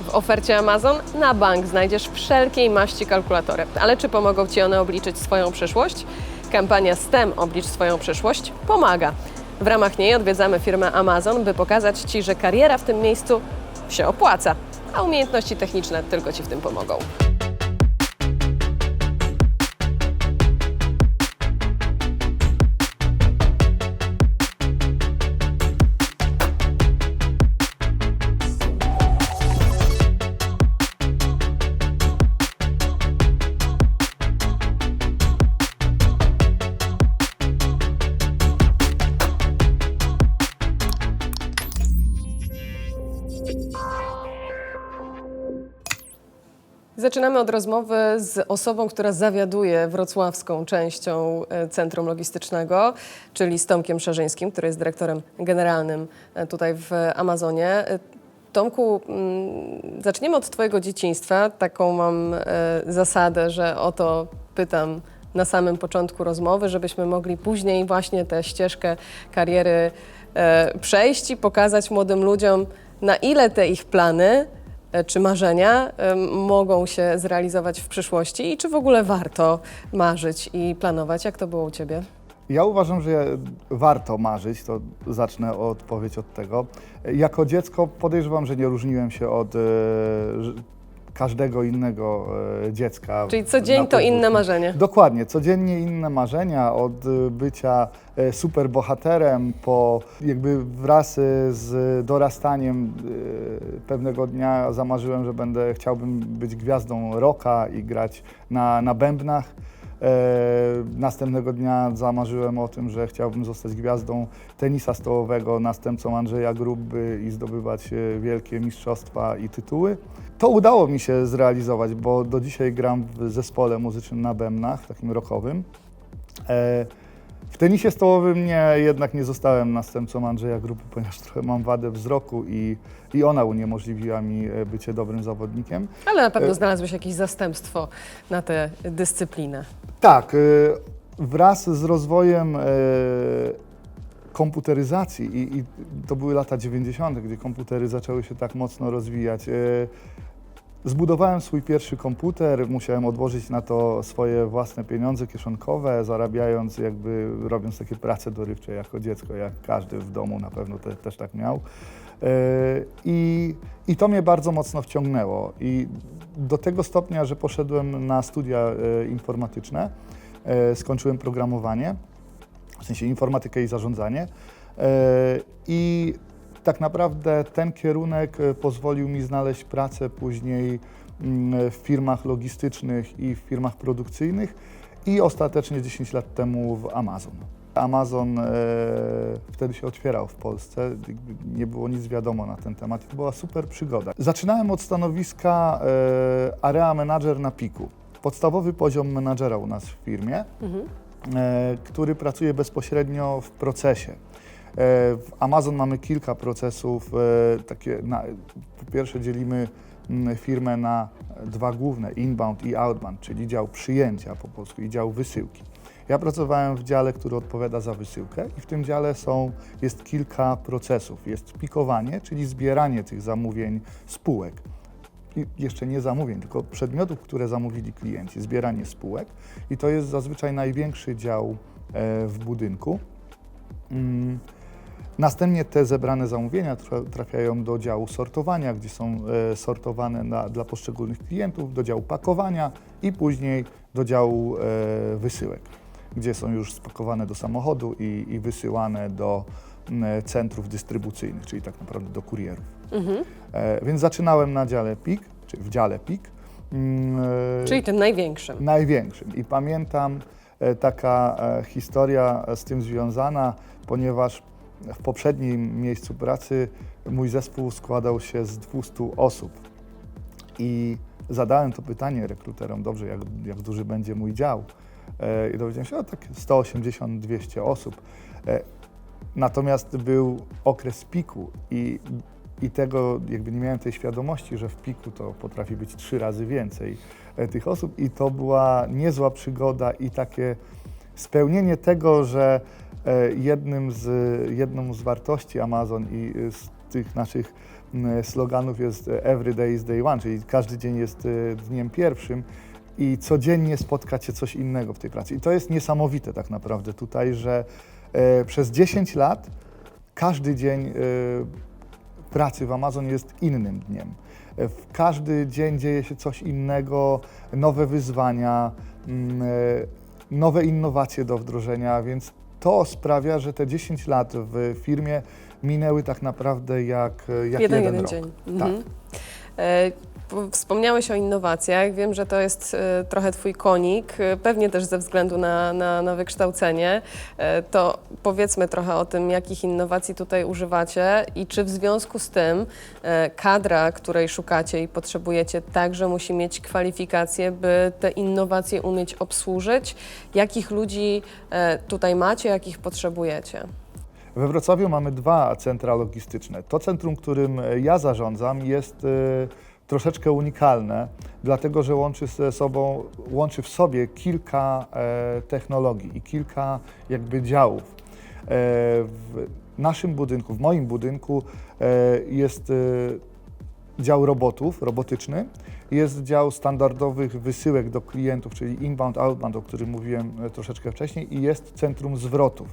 W ofercie Amazon na bank znajdziesz wszelkiej maści kalkulatory. Ale czy pomogą Ci one obliczyć swoją przyszłość? Kampania STEM Oblicz swoją przyszłość pomaga. W ramach niej odwiedzamy firmę Amazon, by pokazać Ci, że kariera w tym miejscu się opłaca, a umiejętności techniczne tylko Ci w tym pomogą. Zaczynamy od rozmowy z osobą, która zawiaduje wrocławską częścią Centrum Logistycznego, czyli z Tomkiem Szarzyńskim, który jest dyrektorem generalnym tutaj w Amazonie. Tomku, zaczniemy od Twojego dzieciństwa. Taką mam zasadę, że o to pytam na samym początku rozmowy, żebyśmy mogli później właśnie tę ścieżkę kariery przejść i pokazać młodym ludziom, na ile te ich plany czy marzenia mogą się zrealizować w przyszłości i czy w ogóle warto marzyć i planować? Jak to było u Ciebie? Ja uważam, że warto marzyć, to zacznę odpowiedź od tego. Jako dziecko podejrzewam, że nie różniłem się od każdego innego dziecka. Czyli co dzień to inne marzenie. Dokładnie, codziennie inne marzenia, od bycia superbohaterem po jakby wraz z dorastaniem pewnego dnia zamarzyłem, że chciałbym być gwiazdą rocka i grać na bębnach. Następnego dnia zamarzyłem o tym, że chciałbym zostać gwiazdą tenisa stołowego, następcą Andrzeja Grubby i zdobywać wielkie mistrzostwa i tytuły. To udało mi się zrealizować, bo do dzisiaj gram w zespole muzycznym na bębnach, takim rockowym. W tenisie stołowym jednak nie zostałem następcą Andrzeja Grubby, ponieważ trochę mam wadę wzroku i ona uniemożliwiła mi bycie dobrym zawodnikiem. Ale na pewno znalazłeś jakieś zastępstwo na tę dyscyplinę. Tak, wraz z rozwojem komputeryzacji i to były lata 90., gdzie komputery zaczęły się tak mocno rozwijać. Zbudowałem swój pierwszy komputer, musiałem odłożyć na to swoje własne pieniądze kieszonkowe, zarabiając, robiąc takie prace dorywcze jako dziecko, jak każdy w domu na pewno też tak miał. I to mnie bardzo mocno wciągnęło i do tego stopnia, że poszedłem na studia informatyczne, skończyłem programowanie, w sensie informatykę i zarządzanie i tak naprawdę ten kierunek pozwolił mi znaleźć pracę później w firmach logistycznych i w firmach produkcyjnych i ostatecznie 10 lat temu w Amazon. Amazon wtedy się otwierał w Polsce, nie było nic wiadomo na ten temat i to była super przygoda. Zaczynałem od stanowiska area manager na piku. Podstawowy poziom menadżera u nas w firmie, który pracuje bezpośrednio w procesie. W Amazon mamy kilka procesów, po pierwsze dzielimy firmę na dwa główne, inbound i outbound, czyli dział przyjęcia po polsku i dział wysyłki. Ja pracowałem w dziale, który odpowiada za wysyłkę i w tym dziale jest kilka procesów. Jest pikowanie, czyli zbieranie tych zamówień spółek. I jeszcze nie zamówień, tylko przedmiotów, które zamówili klienci, zbieranie spółek i to jest zazwyczaj największy dział w budynku. Następnie te zebrane zamówienia trafiają do działu sortowania, gdzie są sortowane dla poszczególnych klientów, do działu pakowania i później do działu wysyłek, gdzie są już spakowane do samochodu i wysyłane do centrów dystrybucyjnych, czyli tak naprawdę do kurierów. Więc zaczynałem na dziale PIK, czy w dziale PIK. Czyli tym największym. Największym. I pamiętam taka historia z tym związana, ponieważ w poprzednim miejscu pracy mój zespół składał się z 200 osób i zadałem to pytanie rekruterom, dobrze, jak duży będzie mój dział. I dowiedziałem się, tak 180-200 osób. Natomiast był okres piku i tego nie miałem tej świadomości, że w piku to potrafi być 3 razy więcej tych osób i to była niezła przygoda i takie spełnienie tego, że jedną z wartości Amazon i z tych naszych sloganów jest Every day is day one, czyli każdy dzień jest dniem pierwszym i codziennie spotkać się coś innego w tej pracy. I to jest niesamowite tak naprawdę tutaj, że przez 10 lat każdy dzień pracy w Amazon jest innym dniem. W każdy dzień dzieje się coś innego, nowe wyzwania, nowe innowacje do wdrożenia, więc to sprawia, że te 10 lat w firmie minęły tak naprawdę jak jeden rok. dzień. Tak. Wspomniałeś o innowacjach. Wiem, że to jest trochę Twój konik, pewnie też ze względu na wykształcenie. To powiedzmy trochę o tym, jakich innowacji tutaj używacie i czy w związku z tym kadra, której szukacie i potrzebujecie, także musi mieć kwalifikacje, by te innowacje umieć obsłużyć. Jakich ludzi tutaj macie, jakich potrzebujecie? We Wrocławiu mamy 2 centra logistyczne. To centrum, którym ja zarządzam, jest troszeczkę unikalne, dlatego że łączy w sobie kilka technologii i kilka jakby działów. W naszym budynku, w moim budynku jest dział robotyczny, jest dział standardowych wysyłek do klientów, czyli inbound, outbound, o którym mówiłem troszeczkę wcześniej, i jest centrum zwrotów.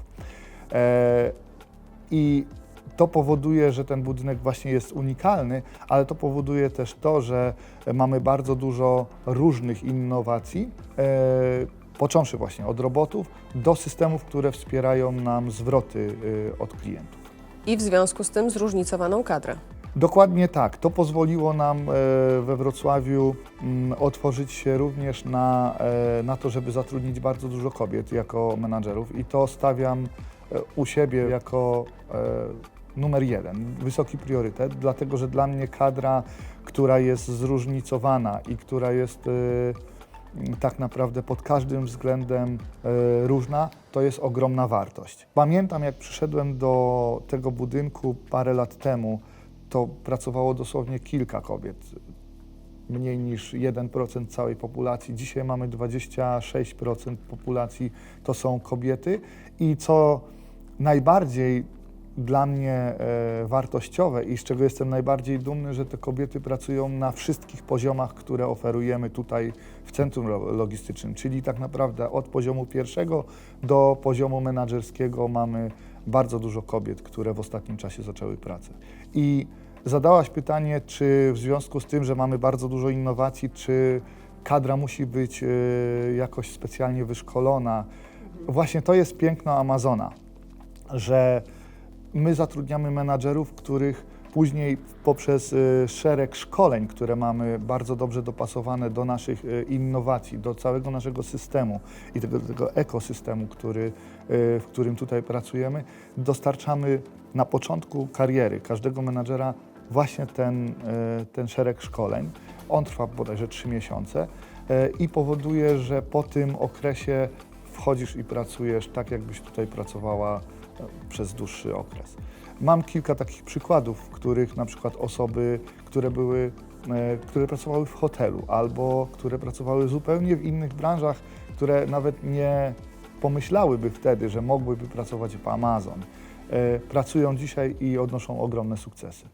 I to powoduje, że ten budynek właśnie jest unikalny, ale to powoduje też to, że mamy bardzo dużo różnych innowacji, począwszy właśnie od robotów do systemów, które wspierają nam zwroty od klientów. I w związku z tym zróżnicowaną kadrę. Dokładnie tak. To pozwoliło nam we Wrocławiu otworzyć się również na to, żeby zatrudnić bardzo dużo kobiet jako menadżerów, i to stawiam u siebie jako numer 1, wysoki priorytet, dlatego że dla mnie kadra, która jest zróżnicowana i która jest tak naprawdę pod każdym względem różna, to jest ogromna wartość. Pamiętam, jak przyszedłem do tego budynku parę lat temu, to pracowało dosłownie kilka kobiet, mniej niż 1% całej populacji. Dzisiaj mamy 26% populacji to są kobiety, i co najbardziej dla mnie wartościowe i z czego jestem najbardziej dumny, że te kobiety pracują na wszystkich poziomach, które oferujemy tutaj w centrum logistycznym, czyli tak naprawdę od poziomu pierwszego do poziomu menadżerskiego mamy bardzo dużo kobiet, które w ostatnim czasie zaczęły pracę. I zadałaś pytanie, czy w związku z tym, że mamy bardzo dużo innowacji, czy kadra musi być jakoś specjalnie wyszkolona. Właśnie to jest piękno Amazona, że my zatrudniamy menadżerów, których później poprzez szereg szkoleń, które mamy bardzo dobrze dopasowane do naszych innowacji, do całego naszego systemu i tego ekosystemu, w którym tutaj pracujemy, dostarczamy na początku kariery każdego menadżera właśnie ten szereg szkoleń. On trwa bodajże 3 miesiące i powoduje, że po tym okresie wchodzisz i pracujesz tak, jakbyś tutaj pracowała przez dłuższy okres. Mam kilka takich przykładów, w których na przykład osoby, które pracowały w hotelu albo które pracowały zupełnie w innych branżach, które nawet nie pomyślałyby wtedy, że mogłyby pracować w Amazon, pracują dzisiaj i odnoszą ogromne sukcesy.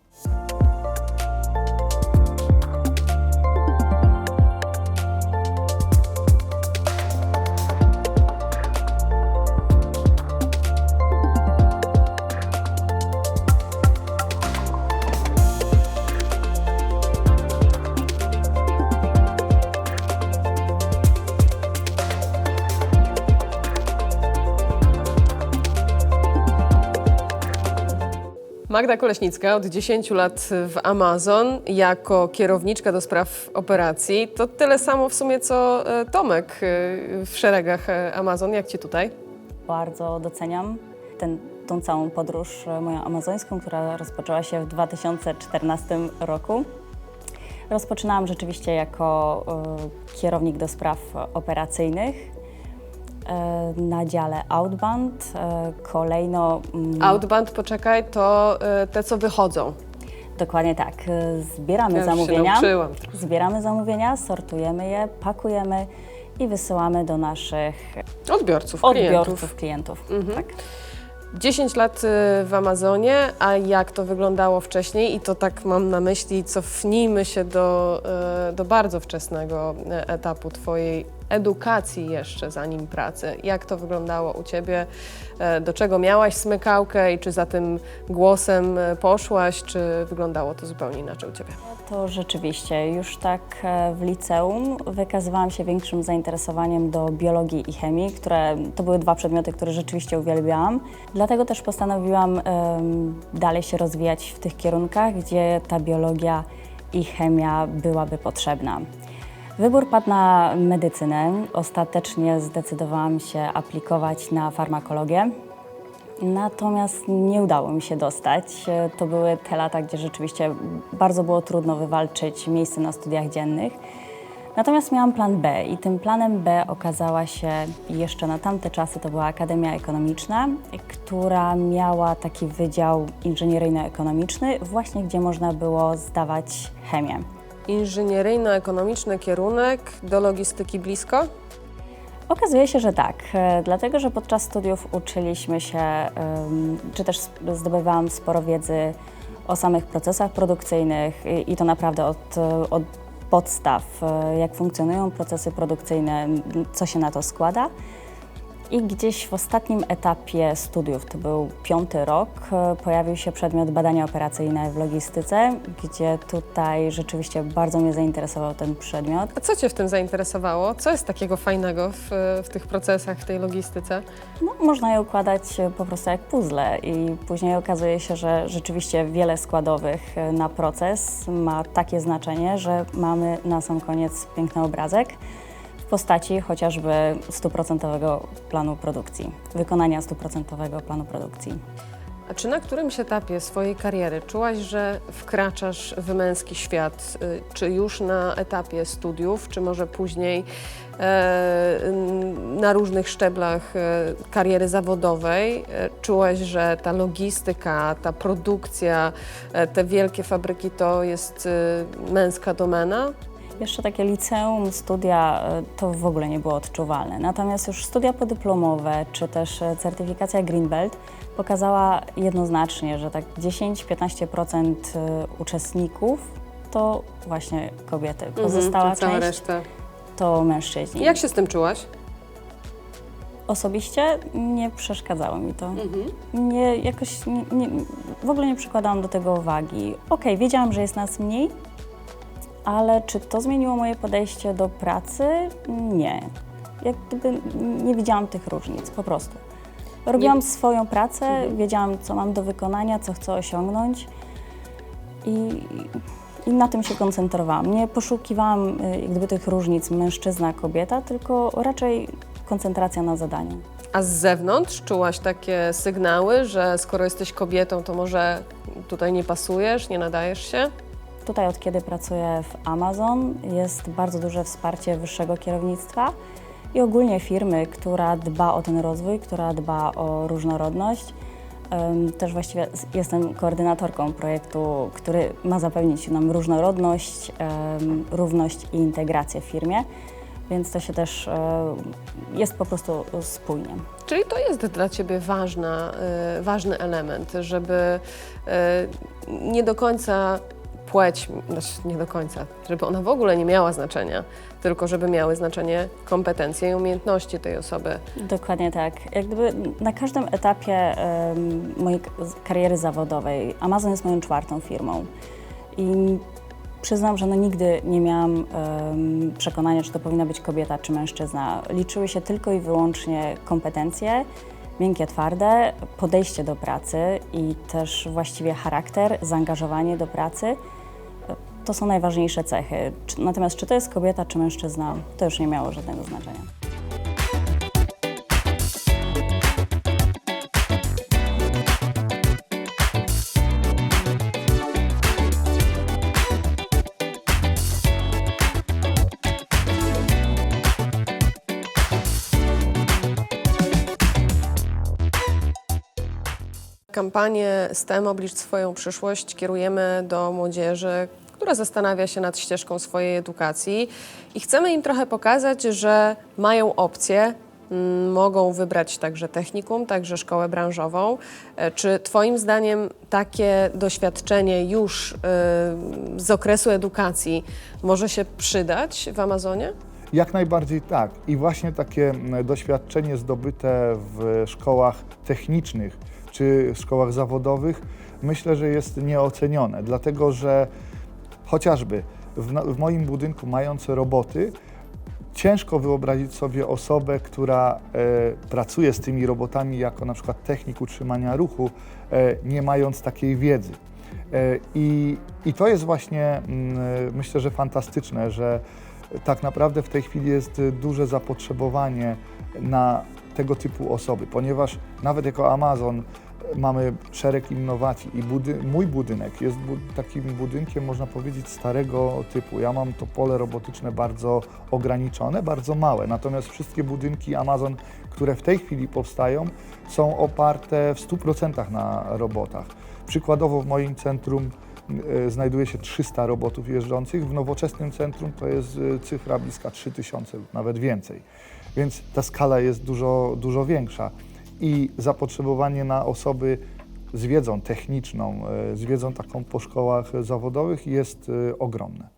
Magda Koleśnicka od 10 lat w Amazon jako kierowniczka do spraw operacji. To tyle samo w sumie co Tomek w szeregach Amazon. Jak Ci tutaj? Bardzo doceniam tą całą podróż moją amazońską, która rozpoczęła się w 2014 roku. Rozpoczynałam rzeczywiście jako kierownik do spraw operacyjnych na dziale Outbound. Kolejno... Outbound, poczekaj, to te, co wychodzą. Dokładnie tak. Zbieramy Ja już się zamówienia. nauczyłam. Zbieramy zamówienia, sortujemy je, pakujemy i wysyłamy do naszych Odbiorców, klientów. Mhm. Tak. 10 lat w Amazonie, a jak to wyglądało wcześniej? I to tak mam na myśli, cofnijmy się do bardzo wczesnego etapu Twojej edukacji jeszcze, zanim pracy. Jak to wyglądało u Ciebie? Do czego miałaś smykałkę i czy za tym głosem poszłaś, czy wyglądało to zupełnie inaczej u Ciebie? To rzeczywiście, już tak w liceum wykazywałam się większym zainteresowaniem do biologii i chemii, które to były dwa przedmioty, które rzeczywiście uwielbiałam. Dlatego też postanowiłam dalej się rozwijać w tych kierunkach, gdzie ta biologia i chemia byłaby potrzebna. Wybór padł na medycynę. Ostatecznie zdecydowałam się aplikować na farmakologię. Natomiast nie udało mi się dostać. To były te lata, gdzie rzeczywiście bardzo było trudno wywalczyć miejsce na studiach dziennych. Natomiast miałam plan B i tym planem B okazała się jeszcze na tamte czasy to była Akademia Ekonomiczna, która miała taki wydział inżynieryjno-ekonomiczny, właśnie gdzie można było zdawać chemię. Inżynieryjno-ekonomiczny kierunek, do logistyki blisko? Okazuje się, że tak, dlatego że podczas studiów uczyliśmy się, czy też zdobywałam sporo wiedzy o samych procesach produkcyjnych i to naprawdę od podstaw, jak funkcjonują procesy produkcyjne, co się na to składa. I gdzieś w ostatnim etapie studiów, to był 5. rok, pojawił się przedmiot badania operacyjne w logistyce, gdzie tutaj rzeczywiście bardzo mnie zainteresował ten przedmiot. A co Cię w tym zainteresowało? Co jest takiego fajnego w tych procesach, w tej logistyce? No, można je układać po prostu jak puzzle i później okazuje się, że rzeczywiście wiele składowych na proces ma takie znaczenie, że mamy na sam koniec piękny obrazek w postaci chociażby 100% planu produkcji, wykonania 100% planu produkcji. A czy na którymś etapie swojej kariery czułaś, że wkraczasz w męski świat? Czy już na etapie studiów, czy może później na różnych szczeblach kariery zawodowej czułaś, że ta logistyka, ta produkcja, te wielkie fabryki to jest męska domena? Jeszcze takie liceum, studia to w ogóle nie było odczuwalne. Natomiast już studia podyplomowe czy też certyfikacja Green Belt pokazała jednoznacznie, że tak 10-15% uczestników to właśnie kobiety. Pozostała cała część reszta. to mężczyźni. Jak się z tym czułaś? Osobiście nie przeszkadzało mi to. Nie, jakoś w ogóle nie przykładałam do tego uwagi. Okej, wiedziałam, że jest nas mniej, ale czy to zmieniło moje podejście do pracy? Nie. Jak gdyby nie widziałam tych różnic, po prostu. Robiłam swoją pracę, wiedziałam, co mam do wykonania, co chcę osiągnąć i na tym się koncentrowałam. Nie poszukiwałam jak gdyby tych różnic mężczyzna, kobieta, tylko raczej koncentracja na zadaniu. A z zewnątrz czułaś takie sygnały, że skoro jesteś kobietą, to może tutaj nie pasujesz, nie nadajesz się? Tutaj od kiedy pracuję w Amazon jest bardzo duże wsparcie wyższego kierownictwa i ogólnie firmy, która dba o ten rozwój, która dba o różnorodność. Też właściwie jestem koordynatorką projektu, który ma zapewnić nam różnorodność, równość i integrację w firmie, więc to się też jest po prostu spójnie. Czyli to jest dla Ciebie ważny element, żeby nie do końca płeć, znaczy nie do końca, żeby ona w ogóle nie miała znaczenia, tylko żeby miały znaczenie kompetencje i umiejętności tej osoby. Dokładnie tak. Jak gdyby na każdym etapie mojej kariery zawodowej Amazon jest moją 4. firmą i przyznam, że nigdy nie miałam przekonania, czy to powinna być kobieta, czy mężczyzna. Liczyły się tylko i wyłącznie kompetencje, miękkie, twarde, podejście do pracy i też właściwie charakter, zaangażowanie do pracy. To są najważniejsze cechy. Natomiast czy to jest kobieta, czy mężczyzna, to już nie miało żadnego znaczenia. Kampanię STEM Oblicz swoją przyszłość kierujemy do młodzieży, która zastanawia się nad ścieżką swojej edukacji i chcemy im trochę pokazać, że mają opcje, mogą wybrać także technikum, także szkołę branżową. Czy Twoim zdaniem takie doświadczenie już z okresu edukacji może się przydać w Amazonie? Jak najbardziej tak. I właśnie takie doświadczenie zdobyte w szkołach technicznych czy szkołach zawodowych myślę, że jest nieocenione, dlatego że chociażby w moim budynku mając roboty, ciężko wyobrazić sobie osobę, która pracuje z tymi robotami jako na przykład technik utrzymania ruchu, nie mając takiej wiedzy. I to jest właśnie, myślę, że fantastyczne, że tak naprawdę w tej chwili jest duże zapotrzebowanie na tego typu osoby, ponieważ nawet jako Amazon mamy szereg innowacji i mój budynek jest takim budynkiem, można powiedzieć, starego typu. Ja mam to pole robotyczne bardzo ograniczone, bardzo małe, natomiast wszystkie budynki Amazon, które w tej chwili powstają, są oparte w 100% na robotach. Przykładowo w moim centrum znajduje się 300 robotów jeżdżących, w nowoczesnym centrum to jest cyfra bliska 3000 lub nawet więcej, więc ta skala jest dużo większa. I zapotrzebowanie na osoby z wiedzą techniczną, z wiedzą taką po szkołach zawodowych jest ogromne.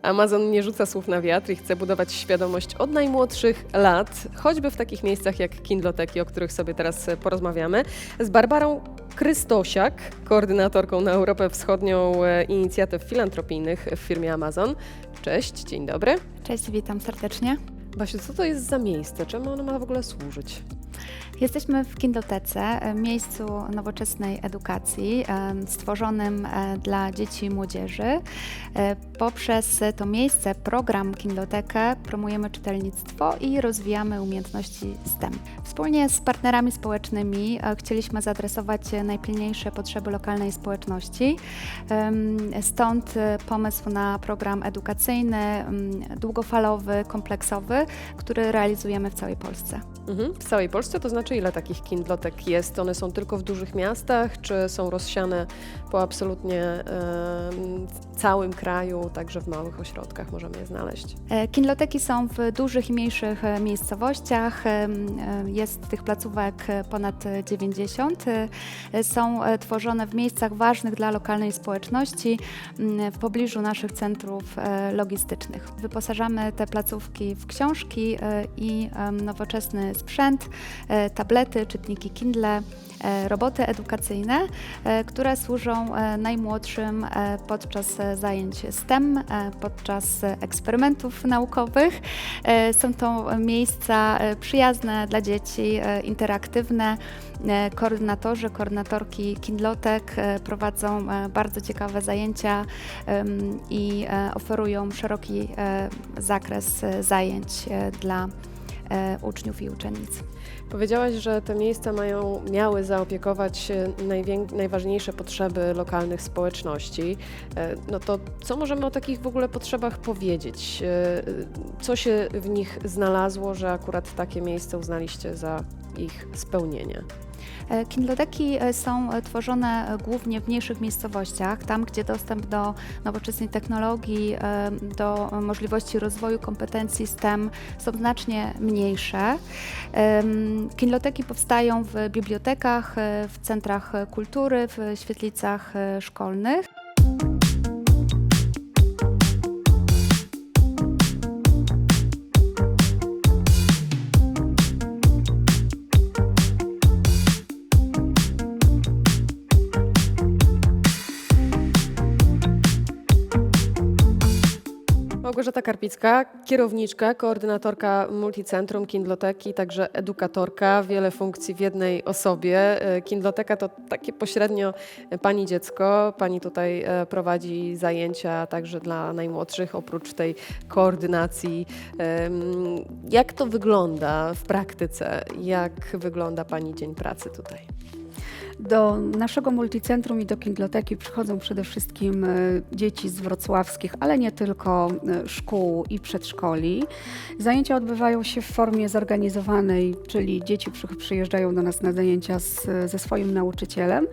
Amazon nie rzuca słów na wiatr i chce budować świadomość od najmłodszych lat, choćby w takich miejscach jak Kindloteki, o których sobie teraz porozmawiamy. Z Barbarą Krystosiak, koordynatorką na Europę Wschodnią inicjatyw filantropijnych w firmie Amazon. Cześć, dzień dobry. Cześć, witam serdecznie. Basiu, co to jest za miejsce? Czemu ono ma w ogóle służyć? Jesteśmy w Kindlotece, miejscu nowoczesnej edukacji, stworzonym dla dzieci i młodzieży. Poprzez to miejsce, program Kindlotekę, promujemy czytelnictwo i rozwijamy umiejętności STEM. Wspólnie z partnerami społecznymi chcieliśmy zaadresować najpilniejsze potrzeby lokalnej społeczności. Stąd pomysł na program edukacyjny, długofalowy, kompleksowy, który realizujemy w całej Polsce. W całej Polsce, to znaczy ile takich Kindlotek jest? One są tylko w dużych miastach, czy są rozsiane po absolutnie całym kraju, także w małych ośrodkach możemy je znaleźć? Kindloteki są w dużych i mniejszych miejscowościach. Jest tych placówek ponad 90. Są tworzone w miejscach ważnych dla lokalnej społeczności, w pobliżu naszych centrów logistycznych. Wyposażamy te placówki w książki i nowoczesny sprzęt, tablety, czytniki Kindle, roboty edukacyjne, które służą najmłodszym podczas zajęć STEM, podczas eksperymentów naukowych. Są to miejsca przyjazne dla dzieci, interaktywne. Koordynatorki Kindlotek prowadzą bardzo ciekawe zajęcia i oferują szeroki zakres zajęć dla uczniów i uczennic. Powiedziałaś, że te miejsca miały zaopiekować najważniejsze potrzeby lokalnych społeczności. No to co możemy o takich w ogóle potrzebach powiedzieć? Co się w nich znalazło, że akurat takie miejsce uznaliście za ich spełnienie? Kindloteki są tworzone głównie w mniejszych miejscowościach, tam gdzie dostęp do nowoczesnej technologii, do możliwości rozwoju kompetencji STEM są znacznie mniejsze. Kindloteki powstają w bibliotekach, w centrach kultury, w świetlicach szkolnych. Małgorzata Karpicka, kierowniczka, koordynatorka Multicentrum Kindloteki, także edukatorka, wiele funkcji w jednej osobie. Kindloteka to takie pośrednio pani dziecko, pani tutaj prowadzi zajęcia także dla najmłodszych, oprócz tej koordynacji. Jak to wygląda w praktyce? Jak wygląda pani dzień pracy tutaj? Do naszego multicentrum i do Kindloteki przychodzą przede wszystkim dzieci z wrocławskich, ale nie tylko, szkół i przedszkoli. Zajęcia odbywają się w formie zorganizowanej, czyli dzieci przyjeżdżają do nas na zajęcia ze swoim nauczycielem,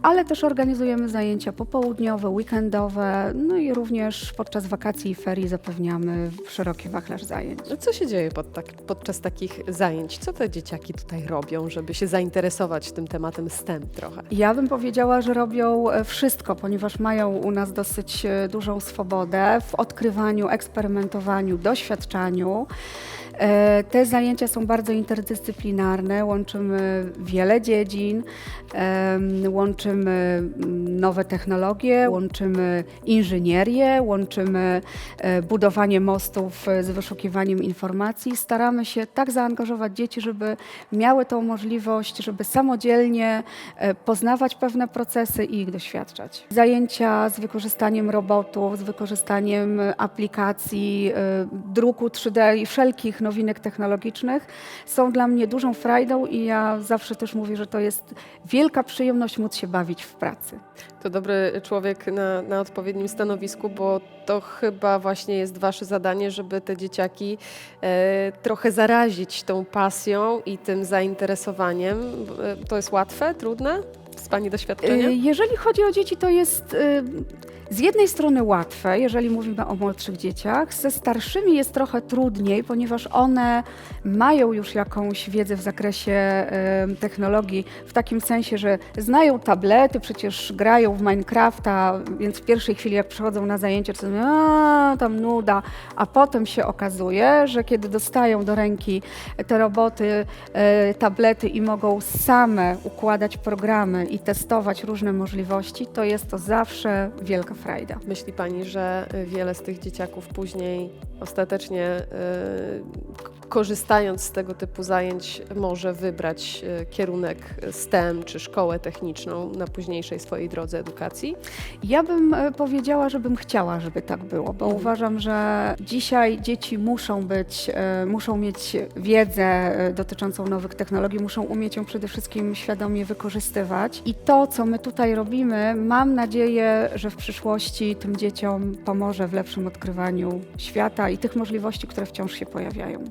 ale też organizujemy zajęcia popołudniowe, weekendowe, no i również podczas wakacji i ferii zapewniamy szeroki wachlarz zajęć. Co się dzieje podczas takich zajęć? Co te dzieciaki tutaj robią, żeby się zainteresować tym tematem STEM trochę? Ja bym powiedziała, że robią wszystko, ponieważ mają u nas dosyć dużą swobodę w odkrywaniu, eksperymentowaniu, doświadczaniu. Te zajęcia są bardzo interdyscyplinarne, łączymy wiele dziedzin, łączymy nowe technologie, łączymy inżynierię, łączymy budowanie mostów z wyszukiwaniem informacji. Staramy się tak zaangażować dzieci, żeby miały tą możliwość, żeby samodzielnie poznawać pewne procesy i ich doświadczać. Zajęcia z wykorzystaniem robotów, z wykorzystaniem aplikacji, druku 3D i wszelkich nowinek technologicznych są dla mnie dużą frajdą i ja zawsze też mówię, że to jest wielka przyjemność móc się bawić w pracy. To dobry człowiek na odpowiednim stanowisku, bo to chyba właśnie jest wasze zadanie, żeby te dzieciaki trochę zarazić tą pasją i tym zainteresowaniem. To jest łatwe, trudne z pani doświadczenia? Jeżeli chodzi o dzieci, to jest z jednej strony łatwe, jeżeli mówimy o młodszych dzieciach. Ze starszymi jest trochę trudniej, ponieważ one mają już jakąś wiedzę w zakresie technologii, w takim sensie, że znają tablety, przecież grają w Minecrafta, więc w pierwszej chwili jak przychodzą na zajęcie, to mówią, tam nuda, a potem się okazuje, że kiedy dostają do ręki te roboty, tablety i mogą same układać programy i testować różne możliwości, to jest to zawsze wielka frajda. Myśli pani, że wiele z tych dzieciaków później ostatecznie korzystając z tego typu zajęć może wybrać kierunek STEM czy szkołę techniczną na późniejszej swojej drodze edukacji? Ja bym powiedziała, żebym chciała, żeby tak było, bo uważam, że dzisiaj dzieci muszą mieć wiedzę dotyczącą nowych technologii, muszą umieć ją przede wszystkim świadomie wykorzystywać. I to, co my tutaj robimy, mam nadzieję, że w przyszłości tym dzieciom pomoże w lepszym odkrywaniu świata i tych możliwości, które wciąż się pojawiają.